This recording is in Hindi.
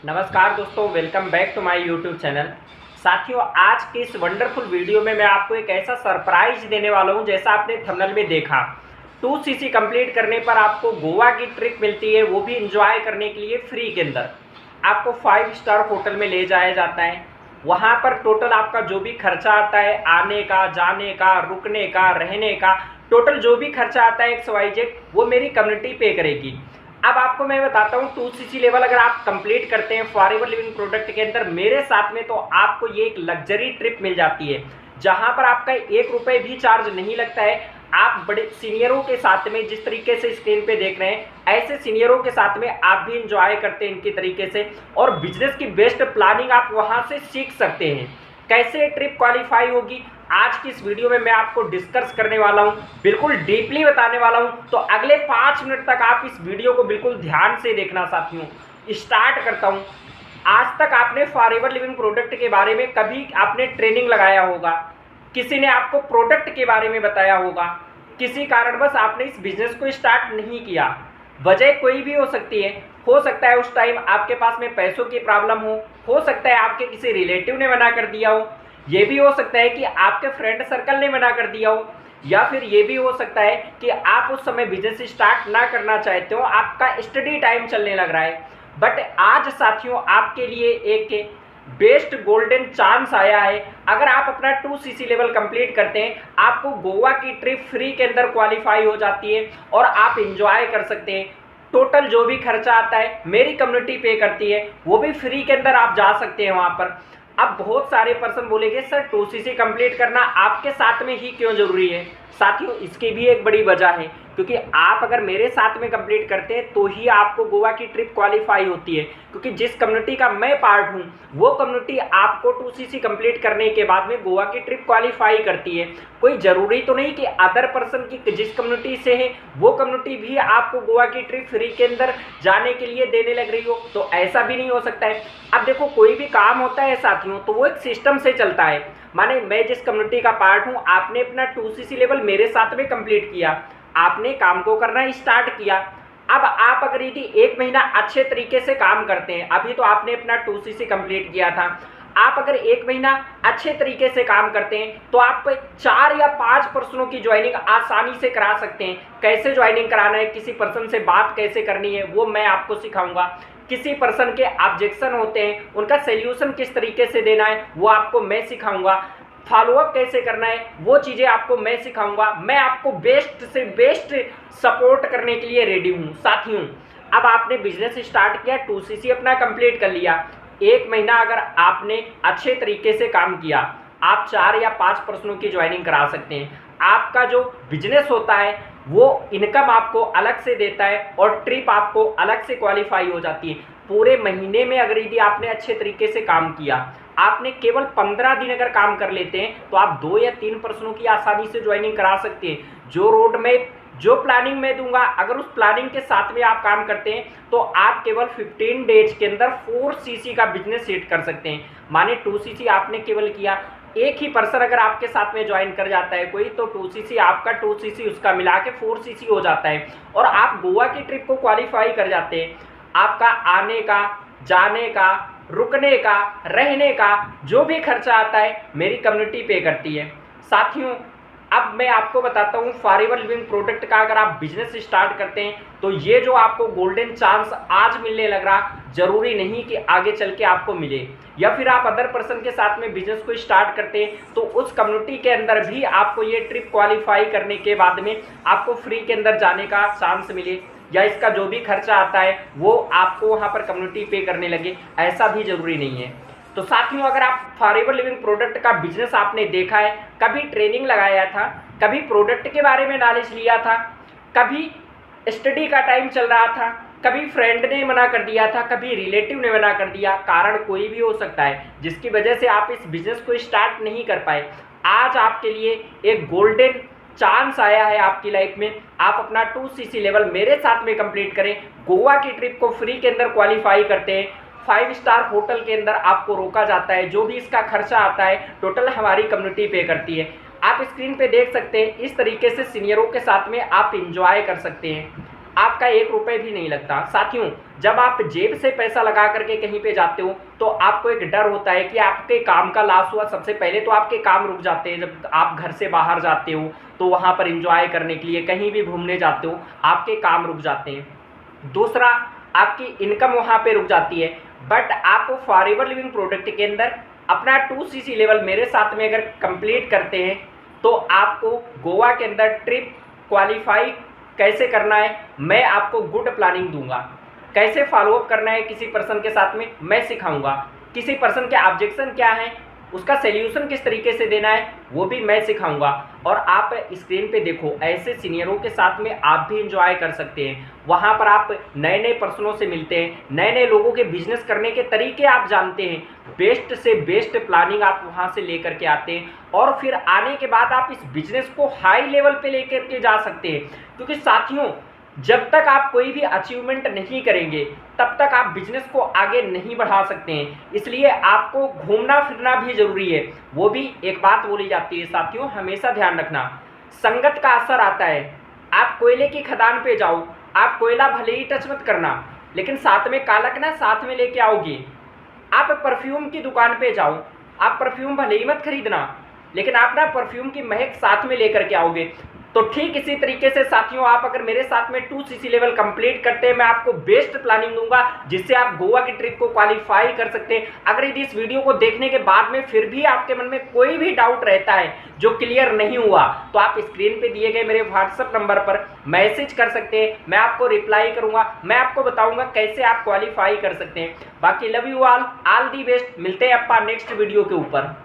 नमस्कार दोस्तों, welcome back to my YouTube channel. साथियों, आज की इस वंडरफुल वीडियो में मैं आपको एक ऐसा सरप्राइज देने वाला हूं, जैसा आपने थंबनेल में देखा। 2cc कंप्लीट करने पर आपको गोवा की ट्रिप मिलती है, वो भी इंजॉय करने के लिए फ्री के अंदर। आपको 5 स्टार होटल में ले जाया जाता है। वहां पर टोटल आपका जो भी खर्चा आता है, आने का, जाने का, रुकने का, रहने का, टोटल जो भी खर्चा आता है XYZ, वो मेरी कम्युनिटी पे करेगी। अब आपको मैं बताता हूँ 2cc लेवल अगर आप कंप्लीट करते हैं फॉरएवर लिविंग प्रोडक्ट के अंदर मेरे साथ में, तो आपको ये एक लग्जरी ट्रिप मिल जाती है, जहां पर आपका 1 रुपये भी चार्ज नहीं लगता है। आप बड़े सीनियरों के साथ में, जिस तरीके से स्क्रीन पे देख रहे हैं, ऐसे सीनियरों के साथ में आप भी इंजॉय करते हैं इनकी तरीके से, और बिजनेस की बेस्ट प्लानिंग आप वहां से सीख सकते हैं। कैसे ट्रिप क्वालिफाई होगी, आज की इस वीडियो में मैं आपको डिस्कस करने वाला हूं, बिल्कुल डीपली बताने वाला हूं। तो अगले 5 मिनट तक आप इस वीडियो को बिल्कुल ध्यान से देखना साथियों। स्टार्ट करता हूं। आज तक आपने फॉरएवर लिविंग प्रोडक्ट के बारे में कभी आपने ट्रेनिंग लगाया होगा, किसी ने आपको प्रोडक्ट के बारे में बताया होगा, किसी कारणवश आपने इस बिजनेस को स्टार्ट नहीं किया। वजह कोई भी हो सकती है। हो सकता है उस टाइम आपके पास में पैसों की प्रॉब्लम हो सकता है आपके किसी रिलेटिव ने मना कर दिया हो, ये भी हो सकता है कि आपके फ्रेंड सर्कल ने मना कर दिया हो, या फिर ये भी हो सकता है कि आप उस समय बिजनेस स्टार्ट ना करना चाहते हो, आपका स्टडी टाइम चलने लग रहा है। बट आज साथियों आपके लिए एक बेस्ट गोल्डन चांस आया है। अगर आप अपना 2cc लेवल कंप्लीट करते हैं, आपको गोवा की ट्रिप फ्री के अंदर क्वालिफाई हो जाती है और आप इंजॉय कर सकते हैं। टोटल जो भी खर्चा आता है मेरी कम्युनिटी पे करती है, वो भी फ्री के अंदर आप जा सकते हैं वहां पर। अब बहुत सारे पर्सन बोलेंगे सर 2cc कंप्लीट करना आपके साथ में ही क्यों जरूरी है। साथियों, इसकी भी एक बड़ी वजह है, क्योंकि आप अगर मेरे साथ में कंप्लीट करते हैं तो ही आपको गोवा की ट्रिप क्वालिफाई होती है। क्योंकि जिस कम्युनिटी का मैं पार्ट हूं, वो कम्युनिटी आपको 2cc कंप्लीट करने के बाद में गोवा की ट्रिप क्वालिफाई करती है। कोई जरूरी तो नहीं कि अदर पर्सन की जिस कम्युनिटी से है वो कम्युनिटी भी आपको गोवा की ट्रिप फ्री के अंदर जाने के लिए देने लग रही हो, तो ऐसा भी नहीं हो सकता है। अब देखो, कोई भी काम होता है साथियों तो वो एक सिस्टम से चलता है। माने मैं जिस कम्युनिटी का पार्ट हूं, आपने अपना 2cc लेवल मेरे साथ में कंप्लीट किया, आपने काम को करना स्टार्ट किया। अब आप अगर यदि 1 महीना अच्छे तरीके से काम करते हैं, अभी तो आपने अपना 2cc कंप्लीट किया था, आप अगर 1 महीना अच्छे तरीके से काम करते हैं तो आप 4 या 5 पर्सनों की ज्वाइनिंग आसानी से करा सकते हैं। कैसे ज्वाइनिंग कराना है, किसी पर्सन से बात कैसे करनी है, वो मैं आपको सिखाऊंगा। किसी पर्सन के ऑब्जेक्शन होते हैं, उनका सोल्यूशन किस तरीके से देना है, वो आपको मैं सिखाऊंगा। फॉलोअप कैसे करना है, वो चीज़ें आपको मैं सिखाऊंगा। मैं आपको बेस्ट से बेस्ट सपोर्ट करने के लिए रेडी हूँ साथियों। अब आपने बिजनेस स्टार्ट किया, 2cc अपना कंप्लीट कर लिया, 1 महीना अगर आपने अच्छे तरीके से काम किया, आप 4 या 5 पर्सनों की ज्वाइनिंग करा सकते हैं। आपका जो बिजनेस होता है वो इनकम आपको अलग से देता है और ट्रिप आपको अलग से क्वालिफाई हो जाती है। पूरे महीने में अगर यदि आपने अच्छे तरीके से काम किया, आपने केवल 15 दिन अगर काम कर लेते हैं, तो आप 2 या 3 पर्सनों की आसानी से ज्वाइनिंग करा सकते हैं। जो रोड में जो प्लानिंग मैं दूंगा, अगर उस प्लानिंग के साथ में आप काम करते हैं तो आप केवल 15 डेज के अंदर 4cc का बिजनेस सेट कर सकते हैं। माने 2cc आपने केवल किया, एक ही पर्सन अगर आपके साथ में ज्वाइन कर जाता है कोई, तो 2cc आपका, 2cc उसका मिला के 4cc हो जाता है और आप गोवा की ट्रिप को क्वालिफाई कर जाते हैं। आपका आने का, जाने का, रुकने का, रहने का जो भी खर्चा आता है मेरी कम्युनिटी पे करती है। साथियों, अब मैं आपको बताता हूँ फॉरएवर लिविंग प्रोडक्ट का अगर आप बिजनेस स्टार्ट करते हैं तो ये जो आपको गोल्डन चांस आज मिलने लग रहा, जरूरी नहीं कि आगे चल के आपको मिले। या फिर आप अदर पर्सन के साथ में बिजनेस को स्टार्ट करते हैं तो उस कम्युनिटी के अंदर भी आपको ये ट्रिप क्वालिफाई करने के बाद में आपको फ्री के अंदर जाने का चांस मिले, या इसका जो भी खर्चा आता है वो आपको वहाँ पर कम्युनिटी पे करने लगे, ऐसा भी जरूरी नहीं है। तो साथियों, अगर आप फॉरएवर लिविंग प्रोडक्ट का बिजनेस आपने देखा है, कभी ट्रेनिंग लगाया था, कभी प्रोडक्ट के बारे में नॉलेज लिया था, कभी स्टडी का टाइम चल रहा था, कभी फ्रेंड ने मना कर दिया था, कभी रिलेटिव ने मना कर दिया, कारण कोई भी हो सकता है जिसकी वजह से आप इस बिजनेस को स्टार्ट नहीं कर पाए। आज आपके लिए एक गोल्डन चांस आया है आपकी लाइफ में। आप अपना 2cc लेवल मेरे साथ में कंप्लीट करें, गोवा की ट्रिप को फ्री के अंदर क्वालिफाई करते हैं, 5 स्टार होटल के अंदर आपको रोका जाता है, जो भी इसका खर्चा आता है टोटल हमारी कम्युनिटी पे करती है। आप स्क्रीन पे देख सकते हैं, इस तरीके से सीनियरों के साथ में आप इंजॉय कर सकते हैं। आपका 1 रुपये भी नहीं लगता। साथियों, जब आप जेब से पैसा लगा करके कहीं पे जाते हो तो आपको एक डर होता है कि आपके काम का लॉस हुआ। सबसे पहले तो आपके काम रुक जाते हैं। जब आप घर से बाहर जाते हो तो वहाँ पर एंजॉय करने के लिए कहीं भी घूमने जाते हो, आपके काम रुक जाते हैं। दूसरा, आपकी इनकम वहाँ पे रुक जाती है। बट आप फॉरएवर लिविंग प्रोडक्ट के अंदर अपना 2cc लेवल मेरे साथ में अगर कंप्लीट करते हैं तो आपको गोवा के अंदर ट्रिप क्वालिफाई कैसे करना है मैं आपको गुड प्लानिंग दूंगा। कैसे फॉलोअप करना है किसी पर्सन के साथ में मैं सिखाऊंगा। किसी पर्सन के ऑब्जेक्शन क्या है, उसका सॉल्यूशन किस तरीके से देना है वो भी मैं सिखाऊंगा। और आप स्क्रीन पे देखो, ऐसे सीनियरों के साथ में आप भी एंजॉय कर सकते हैं। वहाँ पर आप नए नए पर्सनों से मिलते हैं, नए नए लोगों के बिजनेस करने के तरीके आप जानते हैं, बेस्ट से बेस्ट प्लानिंग आप वहाँ से लेकर के आते हैं और फिर आने के बाद आप इस बिजनेस को हाई लेवल पे लेकर के जा सकते हैं। क्योंकि साथियों, जब तक आप कोई भी अचीवमेंट नहीं करेंगे तब तक आप बिजनेस को आगे नहीं बढ़ा सकते हैं। इसलिए आपको घूमना फिरना भी जरूरी है। वो भी एक बात बोली जाती है साथियों, हमेशा ध्यान रखना, संगत का असर आता है। आप कोयले की खदान पे जाओ, आप कोयला भले ही टच मत करना लेकिन साथ में कालक ना साथ में लेके आओगे। आप परफ्यूम की दुकान पे जाओ, आप परफ्यूम भले ही मत खरीदना लेकिन आप ना परफ्यूम की महक साथ में लेकर के आओगे। तो ठीक इसी तरीके से साथियों, आप अगर मेरे साथ में 2cc लेवल कंप्लीट करते हैं, मैं आपको बेस्ट प्लानिंग दूंगा जिससे आप गोवा की ट्रिप को क्वालिफाई कर सकते हैं। अगर यदि इस वीडियो को देखने के बाद में फिर भी आपके मन में कोई भी डाउट रहता है जो क्लियर नहीं हुआ तो आप स्क्रीन पे दिए गए मेरे व्हाट्सएप नंबर पर मैसेज कर सकते हैं। मैं आपको रिप्लाई करूंगा, मैं आपको बताऊंगा कैसे आप क्वालिफाई कर सकते हैं। बाकी love you all the best. मिलते हैं अपना नेक्स्ट वीडियो के ऊपर।